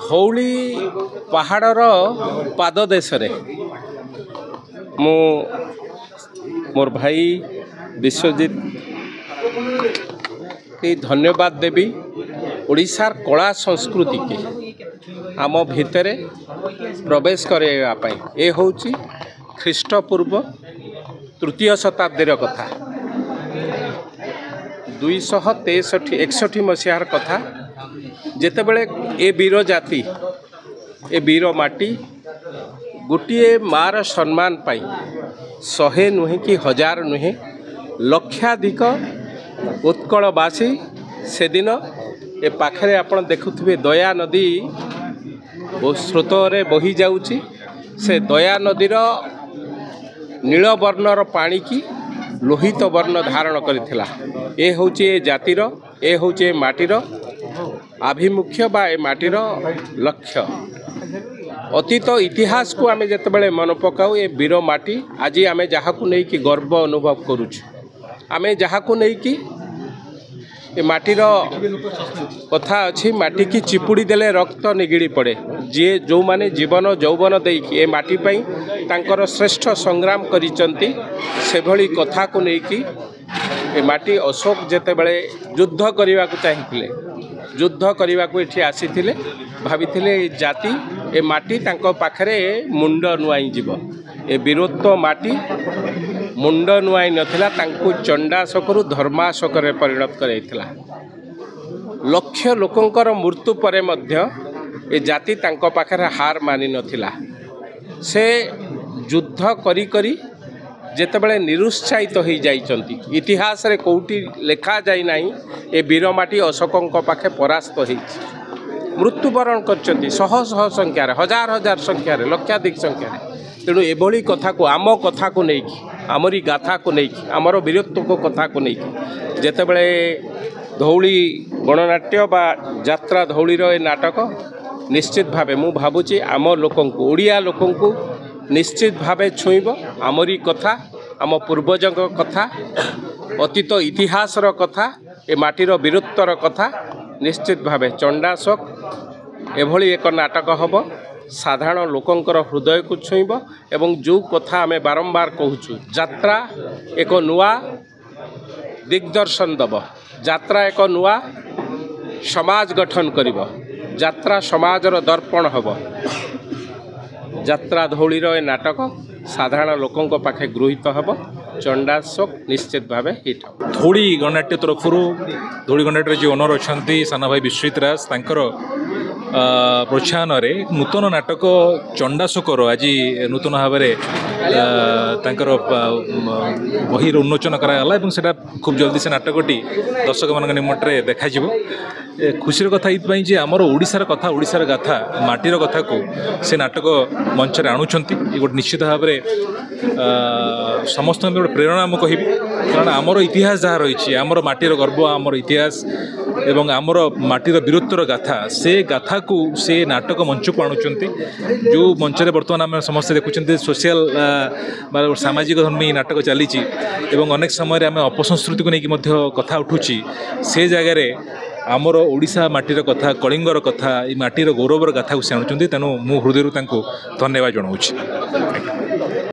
ଧଉଳି ପାହାଡ଼ର ପାଦଦେଶରେ ମୁଁ मोर भाई विश्वजीत के धन्यवाद देवी। ओडिशार कला संस्कृति के आम भितर प्रवेश करने ये हूँ ख्रीष्टपूर्व तृतीय शताब्दीर कथा 263-61 मसीहार कथा जेतेबेले ए वीर जाति ए वीर माटी गोटे मार सम्मान पाई 100 नुहे कि 1000 नुहे लक्षाधिक उत्कलवासी से दिन ए पाखरे आपण देखुथिबे दया नदी स्रोत रे बही जाउची। से दया नदीर नील वर्णर पानी की लोहित वर्ण धारण करिथिला। ए होची ए जातिर ए होची ए माटीर आभिमुख्य बा ए माटीर लक्ष्य। अतीत इतिहास को आमे जेतेबेले मन पकाऊ ए वीर माटी आज आमे जहाकू नहीं कि गर्व अनुभव करूछु। आमे जहाकू नहीं कि ए माटीर कथा अच्छी माटी की चिपुड़ी देले रक्त निगिड़ी पड़े। जी जो माने जीवन यौवन देकी ए माटी पई तांकर श्रेष्ठ संग्राम करिचंती से भली कथा को नहीं कि ए माटी अशोक जेतेबेले युद्ध करने को चाहिए युद्ध करने को ये आसीथिले भाविथिले जाति ए माटी तांको पाखरे मुंड नुआई जीव। ए वीरत्व माटी मुंड नुआई नथिला तांको चंडाशकरु धर्माशक रे परिणत करैथिला। लक्ष लोकंकर मृत्यु परे मध्य ए जाति तांको पाखरे हार मानि नथिला। से युद्ध करी करी जेतेबेले निरुत्साहित हो जाइचंती इतिहास रे कोउटी लेखा जाई नाही ए वीर माटी अशोकंक पाखे परास्त होईछि। मृत्युवरण करचंती शह शह संख्यार हजार हजार संख्यार लक्षाधिक संख्यार। तेणु एभली कथा को आम कथा को लेकिन आमरी गाथा को लेकिन आमर वीरत्व को कथा को लेकिन जेतेबेले धौली गणनाट्य बा यात्रा धौलीर ए नाटक निश्चित भावे मु भावुची आम लोकंकु ओडिया लोकंकु निश्चित भावे छुईब। आमरी कथा आम पूर्वजक कथा अतीत इतिहासर कथा ए माटीर वीरत्वर कथा निश्चित भावे चंडाशक एभली एक नाटक हब साधारण लोकंकर हृदय को छुईब। एवं जो कथा आमे बारंबार कहूचु यात्रा एक नुआ दिग्दर्शन दब यात्रा एक नुआ समाज गठन करिब यात्रा समाजर दर्पण हब। यात्रा धौलीर ए नाटक साधारण लोकंक पाखे गृहीत हब चंडाशक निश्चित भावे हिट हब। धौली गणनाट्य तरफ धौली गणनाट्य जो ओनर अच्छा साना भाई विश्वजीत राज तांकर प्रोत्साहन नूतन नाटक चंडाशकर आज नूतन भाव बही उन्मोचन कराला से खूब जल्दी से नाटकटी दर्शक मान निमंत्रण देखा खुशी कथा ये आमर ओडिशार कथा ओडिशार गाथा माटीर कथा को से नाटक मंच आणुंट गोटे निश्चित भाव समस्त गोटे प्रेरणा मुझे कहबी। कारण आमर इतिहास जहाँ रही आमर माटीर गर्व आमर इतिहास एवं आमर माटीर वीरत्वर गाथा से गाथा को से नाटक मंच को आणुंट जो मंच बर्तमान आम समस्त देखुं सोशल सामाजिक धर्मी नाटक चली अनेक समय आम अपसंस्कृति को लेकिन कथा उठुची से जगार आमर ओडिशा माटीर कथा कलिंगर कथा माटीर गौरवर गाथा को से आणुंट। तेणु मु हृदय धन्यवाद जनाऊँ।